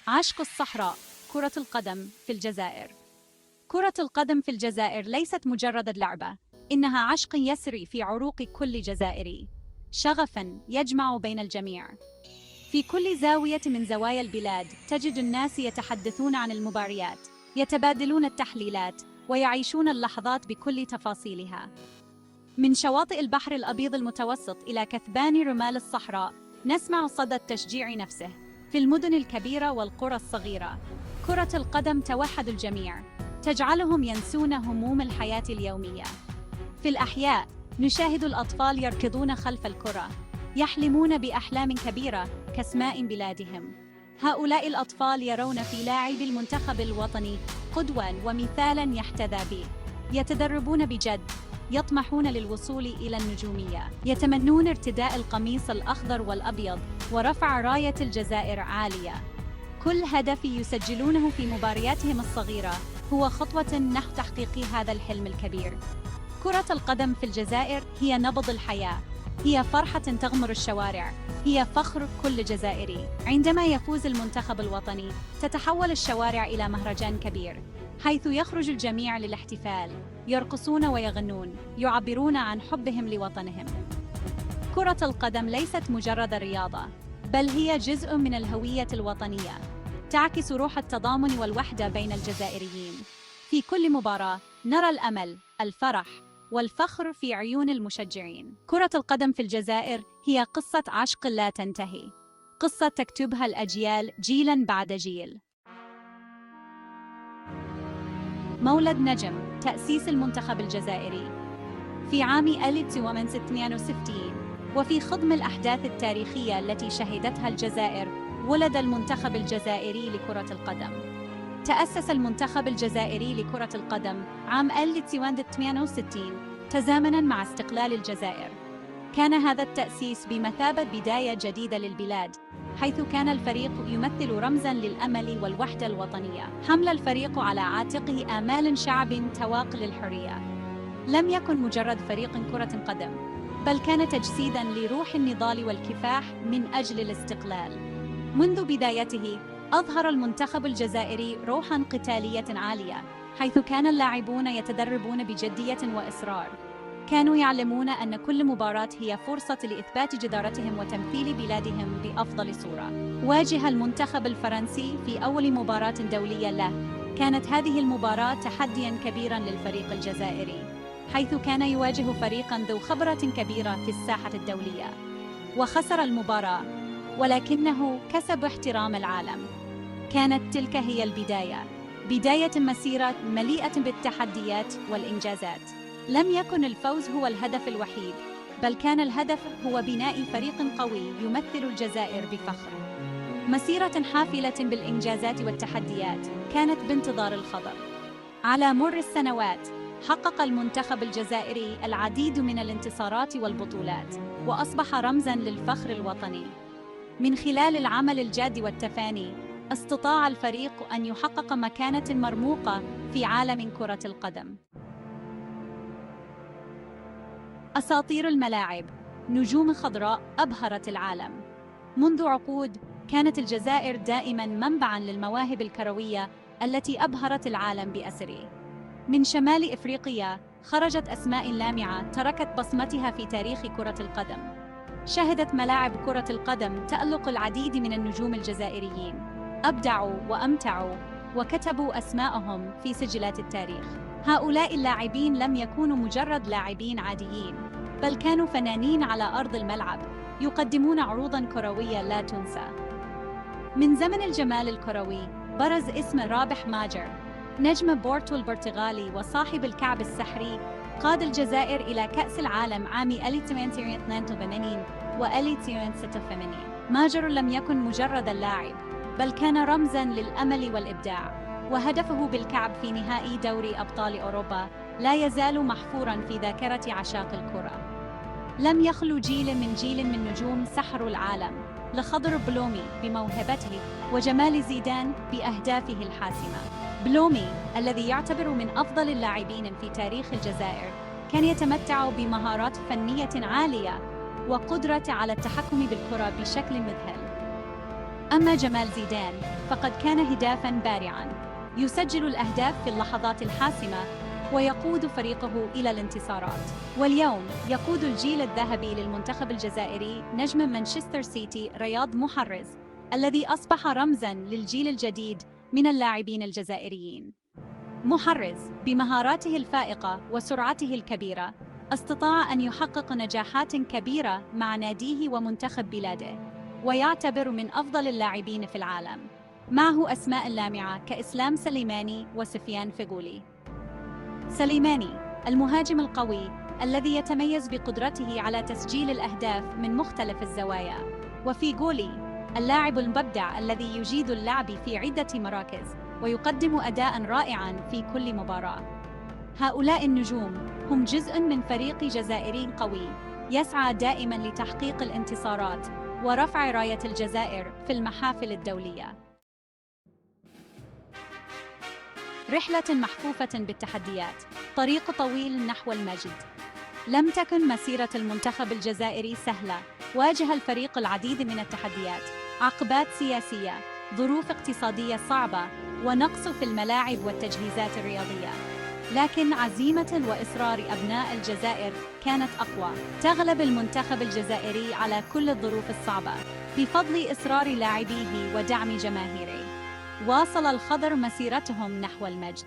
عشق الصحراء. كرة القدم في الجزائر. كرة القدم في الجزائر ليست مجرد لعبة، إنها عشق يسري في عروق كل جزائري، شغفاً يجمع بين الجميع. في كل زاوية من زوايا البلاد تجد الناس يتحدثون عن المباريات، يتبادلون التحليلات، ويعيشون اللحظات بكل تفاصيلها. من شواطئ البحر الأبيض المتوسط إلى كثبان رمال الصحراء، نسمع صدى التشجيع نفسه. في المدن الكبيرة والقرى الصغيرة، كرة القدم توحد الجميع، تجعلهم ينسون هموم الحياة اليومية. في الأحياء، نشاهد الأطفال يركضون خلف الكرة، يحلمون بأحلام كبيرة كسماء بلادهم. هؤلاء الأطفال يرون في لاعبي المنتخب الوطني قدواً ومثالاً يحتذى به. يتدربون بجد، يطمحون للوصول إلى النجومية، يتمنون ارتداء القميص الأخضر والأبيض ورفع راية الجزائر عالية. كل هدف يسجلونه في مبارياتهم الصغيرة هو خطوة نحو تحقيق هذا الحلم الكبير. كرة القدم في الجزائر هي نبض الحياة، هي فرحة تغمر الشوارع، هي فخر كل جزائري. عندما يفوز المنتخب الوطني، تتحول الشوارع إلى مهرجان كبير، حيث يخرج الجميع للاحتفال، يرقصون ويغنون، يعبرون عن حبهم لوطنهم. كرة القدم ليست مجرد رياضة، بل هي جزء من الهوية الوطنية، تعكس روح التضامن والوحدة بين الجزائريين. في كل مباراة نرى الأمل، الفرح، والفخر في عيون المشجعين. كرة القدم في الجزائر هي قصة عشق لا تنتهي، قصة تكتبها الأجيال جيلاً بعد جيل. مولد نجم. تأسيس المنتخب الجزائري في عام 1962، وفي خضم الأحداث التاريخية التي شهدتها الجزائر، ولد المنتخب الجزائري لكرة القدم. تأسس المنتخب الجزائري لكرة القدم عام 1968 تزامناً مع استقلال الجزائر. كان هذا التأسيس بمثابة بداية جديدة للبلاد، حيث كان الفريق يمثل رمزاً للأمل والوحدة الوطنية. حمل الفريق على عاتقه آمال شعب تواق للحرية. لم يكن مجرد فريق كرة قدم، بل كان تجسيداً لروح النضال والكفاح من أجل الاستقلال. منذ بدايته، أظهر المنتخب الجزائري روحاً قتالية عالية، حيث كان اللاعبون يتدربون بجدية وإصرار. كانوا يعلمون أن كل مباراة هي فرصة لإثبات جدارتهم وتمثيل بلادهم بأفضل صورة. واجه المنتخب الفرنسي في أول مباراة دولية له. كانت هذه المباراة تحدياً كبيراً للفريق الجزائري، حيث كان يواجه فريقاً ذو خبرة كبيرة في الساحة الدولية. وخسر المباراة، ولكنه كسب احترام العالم. كانت تلك هي البداية، بداية مسيرة مليئة بالتحديات والإنجازات. لم يكن الفوز هو الهدف الوحيد، بل كان الهدف هو بناء فريق قوي يمثل الجزائر بفخر. مسيرة حافلة بالإنجازات والتحديات كانت بانتظار الخضر. على مر السنوات، حقق المنتخب الجزائري العديد من الانتصارات والبطولات، وأصبح رمزاً للفخر الوطني. من خلال العمل الجاد والتفاني، استطاع الفريق أن يحقق مكانة مرموقة في عالم كرة القدم. أساطير الملاعب. نجوم خضراء أبهرت العالم. منذ عقود، كانت الجزائر دائماً منبعاً للمواهب الكروية التي أبهرت العالم بأسره. من شمال إفريقيا خرجت أسماء لامعة تركت بصمتها في تاريخ كرة القدم. شهدت ملاعب كرة القدم تألق العديد من النجوم الجزائريين، أبدعوا وأمتعوا وكتبوا أسماءهم في سجلات التاريخ. هؤلاء اللاعبين لم يكونوا مجرد لاعبين عاديين، بل كانوا فنانين على أرض الملعب، يقدمون عروضاً كروية لا تنسى. من زمن الجمال الكروي، برز اسم رابح ماجر، نجم بورتو البرتغالي وصاحب الكعب السحري. قاد الجزائر إلى كأس العالم عام 1982 و 1986. ماجر لم يكن مجرد لاعب، بل كان رمزاً للأمل والإبداع، وهدفه بالكعب في نهائي دوري أبطال أوروبا لا يزال محفوراً في ذاكرة عشاق الكرة. لم يخلو جيل من نجوم سحروا العالم، لخضر بلومي بموهبته، وجمال زيدان بأهدافه الحاسمة. بلومي، الذي يعتبر من أفضل اللاعبين في تاريخ الجزائر، كان يتمتع بمهارات فنية عالية وقدرة على التحكم بالكرة بشكل مذهل. أما جمال زيدان فقد كان هدافاً بارعاً، يسجل الأهداف في اللحظات الحاسمة ويقود فريقه إلى الانتصارات. واليوم يقود الجيل الذهبي للمنتخب الجزائري نجم مانشستر سيتي رياض محرز، الذي أصبح رمزاً للجيل الجديد من اللاعبين الجزائريين. محرز بمهاراته الفائقة وسرعته الكبيرة استطاع أن يحقق نجاحات كبيرة مع ناديه ومنتخب بلاده، ويعتبر من أفضل اللاعبين في العالم، معه أسماء لامعة كإسلام سليماني وسفيان فغولي. سليماني المهاجم القوي الذي يتميز بقدرته على تسجيل الأهداف من مختلف الزوايا، وفيغولي اللاعب المبدع الذي يجيد اللعب في عدة مراكز ويقدم أداء رائعاً في كل مباراة. هؤلاء النجوم هم جزء من فريق جزائري قوي يسعى دائماً لتحقيق الانتصارات ورفع راية الجزائر في المحافل الدولية. رحلة محفوفة بالتحديات، طريق طويل نحو المجد. لم تكن مسيرة المنتخب الجزائري سهلة، واجه الفريق العديد من التحديات، عقبات سياسية، ظروف اقتصادية صعبة، ونقص في الملاعب والتجهيزات الرياضية. لكن عزيمة وإصرار أبناء الجزائر كانت أقوى. تغلب المنتخب الجزائري على كل الظروف الصعبة بفضل إصرار لاعبيه ودعم جماهيره. واصل الخضر مسيرتهم نحو المجد.